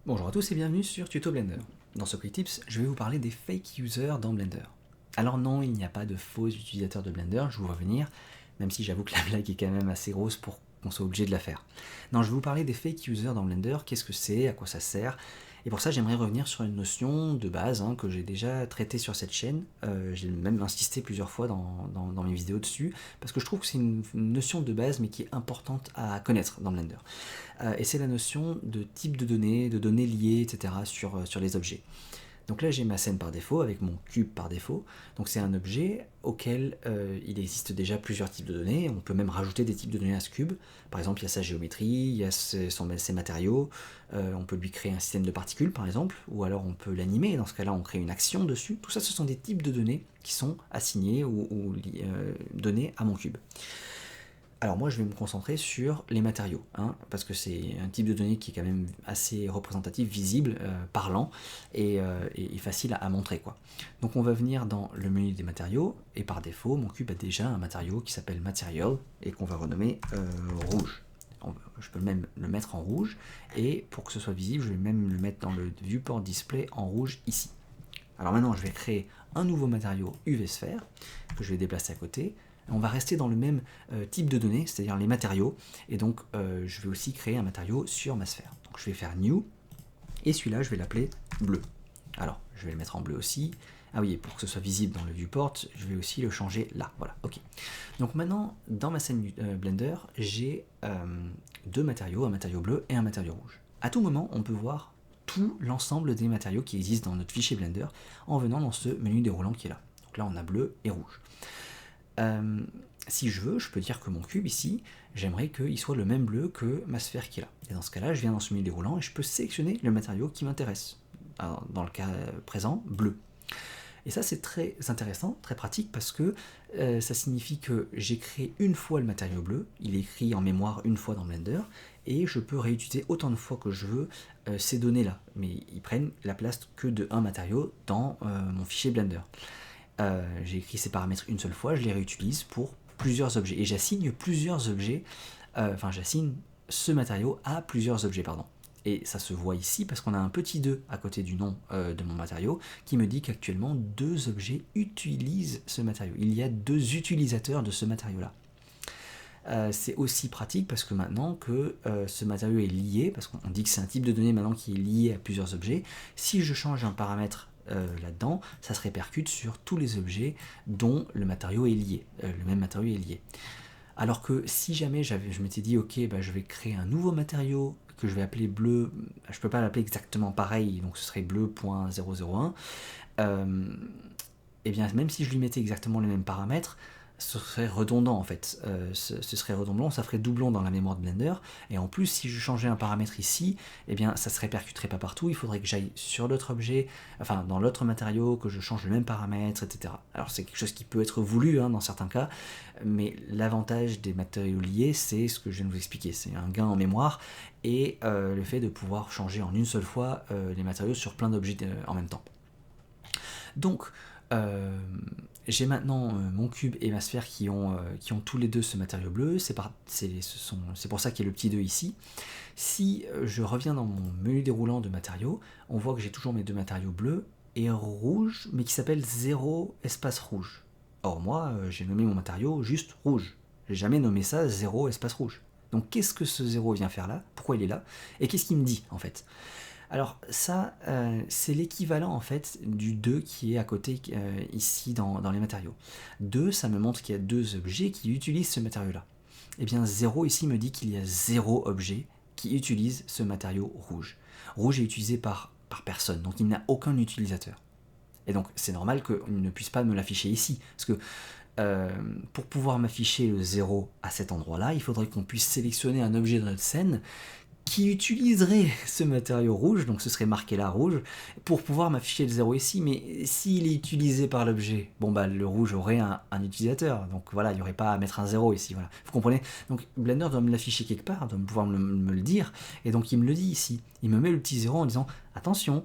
Bonjour à tous et bienvenue sur Tuto Blender. Dans ce Quick Tips, je vais vous parler des fake users dans Blender. Alors non, il n'y a pas de faux utilisateurs de Blender, je vous vois venir, même si j'avoue que la blague est quand même assez grosse pour qu'on soit obligé de la faire. Non, je vais vous parler des fake users dans Blender, qu'est-ce que c'est, à quoi ça sert, et pour ça j'aimerais revenir sur une notion de base que j'ai déjà traitée sur cette chaîne, j'ai même insisté plusieurs fois dans mes vidéos dessus, parce que je trouve que c'est une notion de base mais qui est importante à connaître dans Blender. Et c'est la notion de type de données liées, etc. sur les objets. Donc là j'ai ma scène par défaut avec mon cube par défaut. Donc c'est un objet auquel il existe déjà plusieurs types de données. On peut même rajouter des types de données à ce cube. Par exemple il y a sa géométrie, il y a ses matériaux, on peut lui créer un système de particules par exemple, ou alors on peut l'animer, dans ce cas là on crée une action dessus. Tout ça ce sont des types de données qui sont assignés ou donnés à mon cube. Alors moi je vais me concentrer sur les matériaux, parce que c'est un type de données qui est quand même assez représentatif, visible, parlant et facile à montrer, quoi. Donc on va venir dans le menu des matériaux et par défaut mon cube a déjà un matériau qui s'appelle Material et qu'on va renommer rouge. Je peux même le mettre en rouge et pour que ce soit visible je vais même le mettre dans le viewport display en rouge ici. Alors maintenant je vais créer un nouveau matériau UV Sphere que je vais déplacer à côté. On va rester dans le même type de données, c'est-à-dire les matériaux, et donc je vais aussi créer un matériau sur ma sphère. Donc je vais faire New, et celui-là je vais l'appeler bleu. Alors je vais le mettre en bleu aussi. Ah oui, et pour que ce soit visible dans le viewport, je vais aussi le changer là, voilà, ok. Donc maintenant, dans ma scène Blender, j'ai deux matériaux, un matériau bleu et un matériau rouge. À tout moment, on peut voir tout l'ensemble des matériaux qui existent dans notre fichier Blender en venant dans ce menu déroulant qui est là. Donc là, on a bleu et rouge. Si je veux, je peux dire que mon cube ici, j'aimerais qu'il soit le même bleu que ma sphère qui est là. Et dans ce cas-là, je viens dans ce menu déroulant et je peux sélectionner le matériau qui m'intéresse. Dans le cas présent, bleu. Et ça, c'est très intéressant, très pratique, parce que ça signifie que j'ai créé une fois le matériau bleu, il est écrit en mémoire une fois dans Blender, et je peux réutiliser autant de fois que je veux ces données-là. Mais ils prennent la place que de un matériau dans mon fichier Blender. J'ai écrit ces paramètres une seule fois, je les réutilise pour plusieurs objets. Et j'assigne plusieurs objets, j'assigne ce matériau à plusieurs objets, pardon. Et ça se voit ici parce qu'on a un petit 2 à côté du nom de mon matériau qui me dit qu'actuellement deux objets utilisent ce matériau. Il y a deux utilisateurs de ce matériau-là. C'est aussi pratique parce que maintenant que ce matériau est lié, parce qu'on dit que c'est un type de données maintenant qui est lié à plusieurs objets, si je change un paramètre là-dedans, ça se répercute sur tous les objets dont le matériau est lié, le même matériau est lié. Alors que si jamais je m'étais dit ok, je vais créer un nouveau matériau que je vais appeler bleu, je ne peux pas l'appeler exactement pareil, donc ce serait bleu.001, et bien même si je lui mettais exactement les mêmes paramètres, ce serait redondant en fait, ce serait redondant, ça ferait doublon dans la mémoire de Blender, et en plus si je changeais un paramètre ici, eh bien ça se répercuterait pas partout, il faudrait que j'aille sur l'autre objet, enfin dans l'autre matériau, que je change le même paramètre, etc. Alors c'est quelque chose qui peut être voulu dans certains cas, mais l'avantage des matériaux liés, c'est ce que je viens de vous expliquer, c'est un gain en mémoire, et le fait de pouvoir changer en une seule fois les matériaux sur plein d'objets en même temps. Donc, j'ai maintenant mon cube et ma sphère qui ont tous les deux ce matériau bleu, c'est pour ça qu'il y a le petit 2 ici. Si je reviens dans mon menu déroulant de matériaux, on voit que j'ai toujours mes deux matériaux bleus et rouges, mais qui s'appellent 0 espace rouge. Or moi, j'ai nommé mon matériau juste rouge. J'ai jamais nommé ça 0 espace rouge. Donc qu'est-ce que ce 0 vient faire là? Pourquoi il est là? Et qu'est-ce qu'il me dit en fait? Alors ça, c'est l'équivalent en fait du 2 qui est à côté ici dans les matériaux. 2, ça me montre qu'il y a deux objets qui utilisent ce matériau-là. Et bien 0 ici me dit qu'il y a 0 objet qui utilise ce matériau rouge. Rouge est utilisé par personne, donc il n'a aucun utilisateur. Et donc c'est normal qu'il ne puisse pas me l'afficher ici, parce que pour pouvoir m'afficher le 0 à cet endroit-là, il faudrait qu'on puisse sélectionner un objet dans notre scène qui utiliserait ce matériau rouge, donc ce serait marqué là rouge, pour pouvoir m'afficher le 0 ici, mais s'il est utilisé par l'objet, le rouge aurait un utilisateur, donc voilà, il n'y aurait pas à mettre un 0 ici, voilà. Vous comprenez? Donc Blender doit me l'afficher quelque part, doit pouvoir me le dire, et donc il me le dit ici, il me met le petit 0 en disant, attention,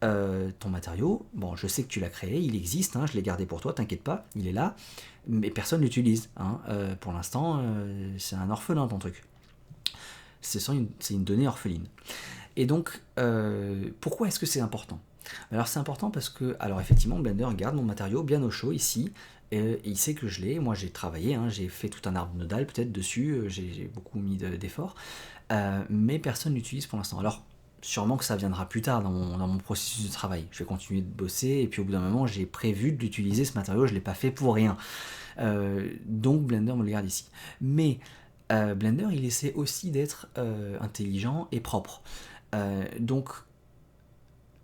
ton matériau, bon je sais que tu l'as créé, il existe, je l'ai gardé pour toi, t'inquiète pas, il est là, mais personne l'utilise, pour l'instant c'est un orphelin ton truc. C'est une donnée orpheline. Et donc, pourquoi est-ce que c'est important? Alors c'est important parce que, alors effectivement, Blender garde mon matériau bien au chaud ici, et il sait que je l'ai. Moi j'ai travaillé, hein, j'ai fait tout un arbre nodal peut-être dessus, j'ai beaucoup mis d'efforts, mais personne l'utilise pour l'instant. Alors sûrement que ça viendra plus tard dans mon processus de travail. Je vais continuer de bosser, et puis au bout d'un moment j'ai prévu de l'utiliser ce matériau, je ne l'ai pas fait pour rien. Donc Blender me le garde ici. Mais Blender il essaie aussi d'être intelligent et propre. Donc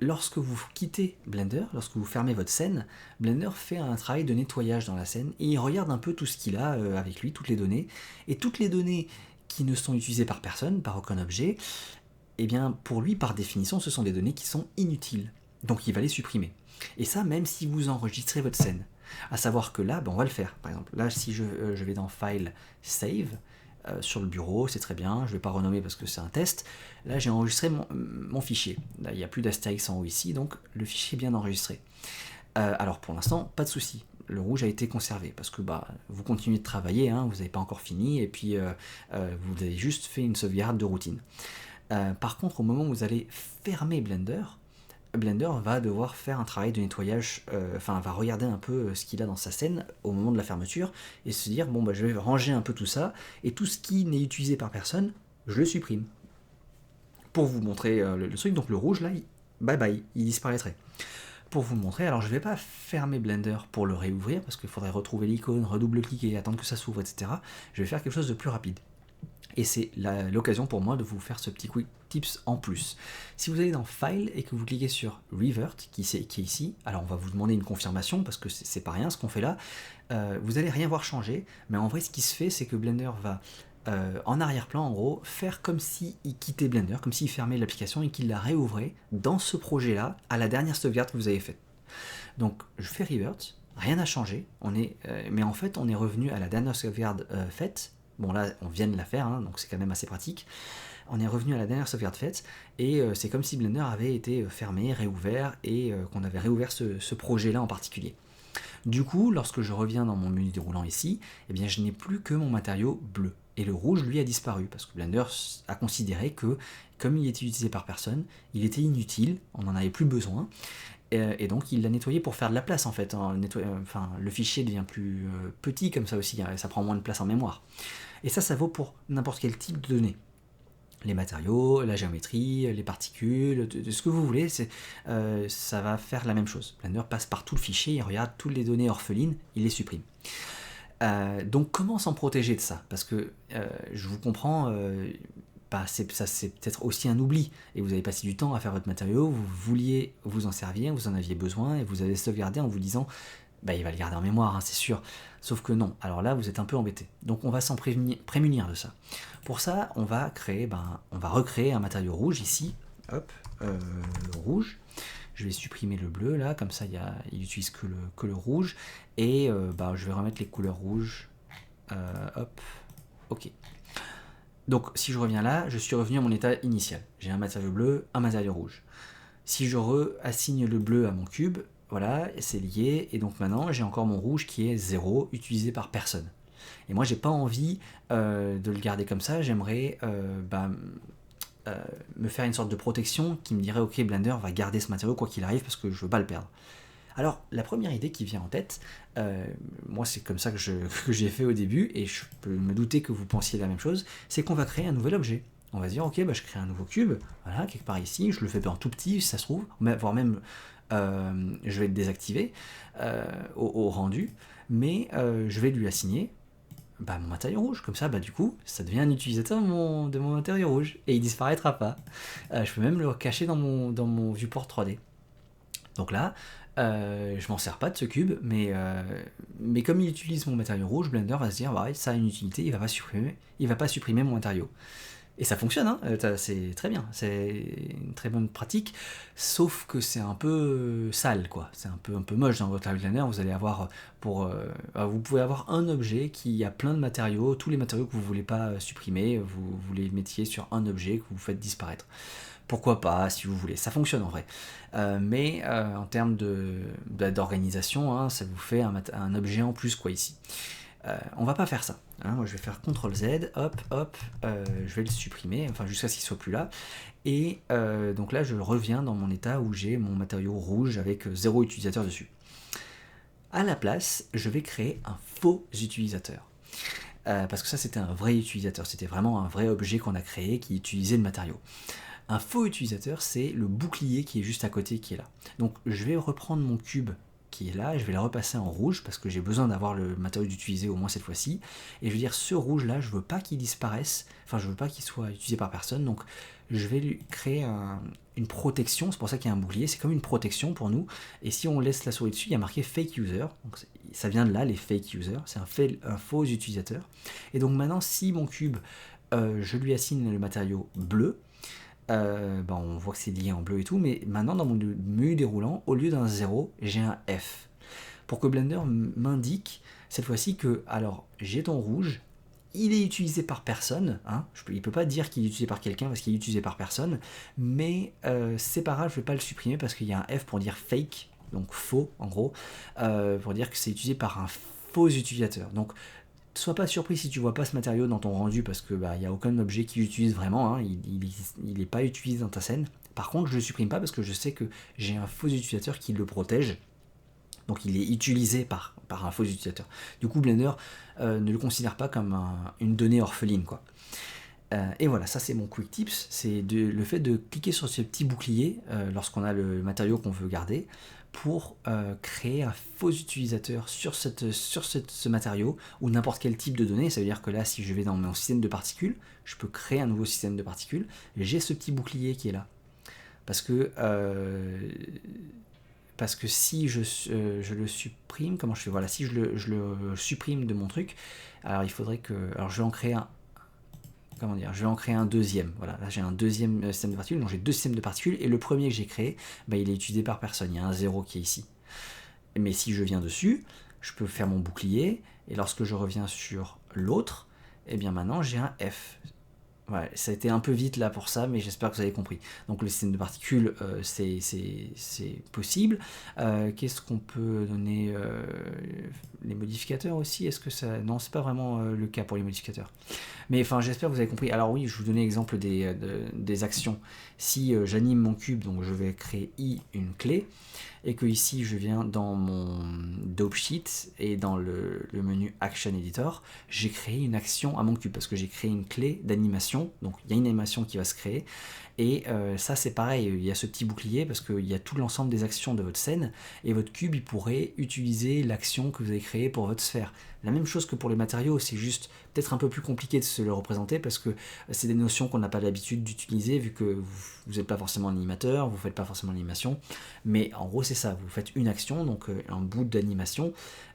lorsque vous quittez Blender, lorsque vous fermez votre scène, Blender fait un travail de nettoyage dans la scène et il regarde un peu tout ce qu'il a avec lui, toutes les données. Et toutes les données qui ne sont utilisées par personne, par aucun objet, eh bien pour lui, par définition, ce sont des données qui sont inutiles. Donc il va les supprimer. Et ça, même si vous enregistrez votre scène. À savoir que là, ben, on va le faire. Par exemple, là, si je vais dans File, Save, sur le bureau, c'est très bien, je ne vais pas renommer parce que c'est un test. Là j'ai enregistré mon fichier. Là il n'y a plus d'astérix en haut ici, donc le fichier est bien enregistré. Alors pour l'instant, pas de souci. Le rouge a été conservé parce que bah, vous continuez de travailler, hein, vous n'avez pas encore fini, et puis vous avez juste fait une sauvegarde de routine. Par contre, au moment où vous allez fermer Blender, Blender va devoir faire un travail de nettoyage, va regarder un peu ce qu'il a dans sa scène au moment de la fermeture et se dire bon bah je vais ranger un peu tout ça et tout ce qui n'est utilisé par personne, je le supprime. Pour vous montrer le truc, donc le rouge là, bye bye, il disparaîtrait. Pour vous montrer, alors je ne vais pas fermer Blender pour le réouvrir parce qu'il faudrait retrouver l'icône, redouble-cliquer, attendre que ça s'ouvre, etc. Je vais faire quelque chose de plus rapide. Et c'est l'occasion pour moi de vous faire ce petit quick tips en plus. Si vous allez dans File et que vous cliquez sur Revert, qui est ici, alors on va vous demander une confirmation parce que c'est pas rien ce qu'on fait là, vous n'allez rien voir changer, mais en vrai ce qui se fait c'est que Blender va en arrière-plan en gros faire comme s'il quittait Blender, comme s'il fermait l'application et qu'il la réouvrait dans ce projet là à la dernière sauvegarde que vous avez faite. Donc je fais Revert, rien n'a changé, mais en fait on est revenu à la dernière sauvegarde faite. Bon là on vient de la faire, hein, donc c'est quand même assez pratique. On est revenu à la dernière sauvegarde faite, et c'est comme si Blender avait été fermé, réouvert, et qu'on avait réouvert ce projet-là en particulier. Du coup, lorsque je reviens dans mon menu déroulant ici, eh bien, je n'ai plus que mon matériau bleu. Et le rouge, lui, a disparu, parce que Blender a considéré que, comme il était utilisé par personne, il était inutile, on n'en avait plus besoin, et donc il l'a nettoyé pour faire de la place en fait. Le fichier devient plus petit comme ça aussi, ça prend moins de place en mémoire. Et ça vaut pour n'importe quel type de données. Les matériaux, la géométrie, les particules, de ce que vous voulez, ça va faire la même chose. Blender passe par tout le fichier, il regarde toutes les données orphelines, il les supprime. Donc comment s'en protéger de ça? Parce que je vous comprends, c'est peut-être aussi un oubli, et vous avez passé du temps à faire votre matériau, vous vouliez vous en servir, vous en aviez besoin, et vous avez sauvegardé en vous disant bah, il va le garder en mémoire, hein, c'est sûr. Sauf que non, alors là vous êtes un peu embêté. Donc on va s'en prémunir de ça. Pour ça, on va recréer un matériau rouge ici. Hop, rouge. Je vais supprimer le bleu là, comme ça il n'utilise que le rouge. Et je vais remettre les couleurs rouges. Hop, ok. Donc si je reviens là, je suis revenu à mon état initial. J'ai un matériau bleu, un matériau rouge. Si je assigne le bleu à mon cube, voilà, c'est lié, et donc maintenant j'ai encore mon rouge qui est 0, utilisé par personne. Et moi j'ai pas envie de le garder comme ça, j'aimerais me faire une sorte de protection qui me dirait ok, Blender va garder ce matériau quoi qu'il arrive parce que je veux pas le perdre. Alors la première idée qui vient en tête, moi c'est comme ça que j'ai fait au début, et je peux me douter que vous pensiez la même chose, c'est qu'on va créer un nouvel objet. On va se dire ok, je crée un nouveau cube, voilà, quelque part ici, je le fais en tout petit si ça se trouve, voire même je vais le désactiver au rendu, mais je vais lui assigner mon matériau rouge, comme ça du coup ça devient un utilisateur de mon matériau rouge et il disparaîtra pas. Je peux même le cacher dans mon viewport 3D. Donc là je m'en sers pas de ce cube, mais comme il utilise mon matériau rouge, Blender va se dire ça a une utilité, il va pas supprimer mon matériau. Et ça fonctionne, hein, c'est très bien, c'est une très bonne pratique, sauf que c'est un peu sale, quoi. C'est un peu moche dans votre Blender. Vous allez avoir vous pouvez avoir un objet qui a plein de matériaux, tous les matériaux que vous voulez pas supprimer, vous les mettiez sur un objet que vous faites disparaître. Pourquoi pas, si vous voulez, ça fonctionne en vrai. Mais en termes d'organisation, hein, ça vous fait un objet en plus, quoi, ici. On va pas faire ça. Hein. Moi, je vais faire CTRL Z, hop, hop, je vais le supprimer, enfin jusqu'à ce qu'il soit plus là. Et donc là, je reviens dans mon état où j'ai mon matériau rouge avec 0 utilisateur dessus. À la place, je vais créer un faux utilisateur. Parce que ça, c'était un vrai utilisateur. C'était vraiment un vrai objet qu'on a créé qui utilisait le matériau. Un faux utilisateur, c'est le bouclier qui est juste à côté, qui est là. Donc, je vais reprendre mon cube qui est là, et je vais le repasser en rouge, parce que j'ai besoin d'avoir le matériau d'utiliser au moins cette fois-ci. Et je vais dire, ce rouge-là, je veux pas qu'il disparaisse, enfin, je veux pas qu'il soit utilisé par personne, donc je vais lui créer une protection, c'est pour ça qu'il y a un bouclier, c'est comme une protection pour nous, et si on laisse la souris dessus, il y a marqué fake user, donc ça vient de là, les fake users, c'est un faux utilisateur. Et donc maintenant, si mon cube, je lui assigne le matériau bleu, on voit que c'est lié en bleu et tout, mais maintenant dans mon menu déroulant, au lieu d'un 0, j'ai un F. Pour que Blender m'indique cette fois-ci que, alors, j'ai ton rouge, il est utilisé par personne, hein, il ne peut pas dire qu'il est utilisé par quelqu'un parce qu'il est utilisé par personne, mais c'est pas grave, je ne vais pas le supprimer parce qu'il y a un F pour dire fake, donc faux en gros, pour dire que c'est utilisé par un faux utilisateur. Donc, sois pas surpris si tu vois pas ce matériau dans ton rendu parce que il y a aucun objet qui l'utilise vraiment, hein, il n'est pas utilisé dans ta scène. Par contre, je le supprime pas parce que je sais que j'ai un faux utilisateur qui le protège. Donc il est utilisé par un faux utilisateur. Du coup, Blender ne le considère pas comme une donnée orpheline, quoi. Et voilà, ça c'est mon quick tips, c'est le fait de cliquer sur ce petit bouclier lorsqu'on a le matériau qu'on veut garder pour créer un faux utilisateur sur ce matériau ou n'importe quel type de données. Ça veut dire que là, si je vais dans mon système de particules, je peux créer un nouveau système de particules. J'ai ce petit bouclier qui est là. Parce que si je le supprime, comment je fais? Voilà, si je le supprime de mon truc, alors il faudrait que... Alors je vais en créer un... Comment dire? Je vais en créer un deuxième. Voilà, là j'ai un deuxième système de particules, donc j'ai deux systèmes de particules, et le premier que j'ai créé, il est utilisé par personne. Il y a un 0 qui est ici. Mais si je viens dessus, je peux faire mon bouclier, et lorsque je reviens sur l'autre, et bien maintenant j'ai un F. Ouais, ça a été un peu vite là pour ça, mais j'espère que vous avez compris. Donc le système de particules, c'est possible. Qu'est-ce qu'on peut donner? Les modificateurs aussi, est-ce que ça... Non, c'est pas vraiment le cas pour les modificateurs. Mais enfin, j'espère que vous avez compris. Alors oui, je vous donnais l'exemple des actions. Si j'anime mon cube, donc je vais créer I, une clé, et que ici je viens dans mon dope sheet et dans le menu Action Editor, j'ai créé une action à mon cube parce que j'ai créé une clé d'animation, donc il y a une animation qui va se créer, et ça c'est pareil, il y a ce petit bouclier parce qu'il y a tout l'ensemble des actions de votre scène, et votre cube il pourrait utiliser l'action que vous avez créée pour votre sphère. La même chose que pour les matériaux, c'est juste peut-être un peu plus compliqué de se le représenter parce que c'est des notions qu'on n'a pas l'habitude d'utiliser vu que vous n'êtes pas forcément animateur, vous ne faites pas forcément l'animation, mais en gros c'est ça, vous faites une action, donc un bout d'animation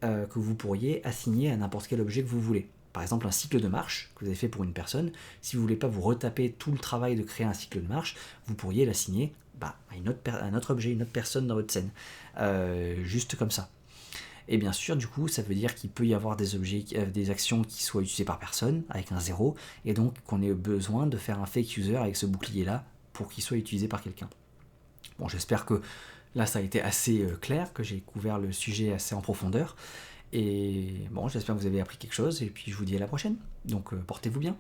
que vous pourriez assigner à n'importe quel objet que vous voulez. Par exemple un cycle de marche que vous avez fait pour une personne, si vous ne voulez pas vous retaper tout le travail de créer un cycle de marche, vous pourriez l'assigner à un autre objet, une autre personne dans votre scène, juste comme ça. Et bien sûr, du coup, ça veut dire qu'il peut y avoir des objets, des actions qui soient utilisées par personne, avec un 0, et donc qu'on ait besoin de faire un fake user avec ce bouclier-là pour qu'il soit utilisé par quelqu'un. Bon, j'espère que là, ça a été assez clair, que j'ai couvert le sujet assez en profondeur. Et bon, j'espère que vous avez appris quelque chose, et puis je vous dis à la prochaine. Donc, portez-vous bien.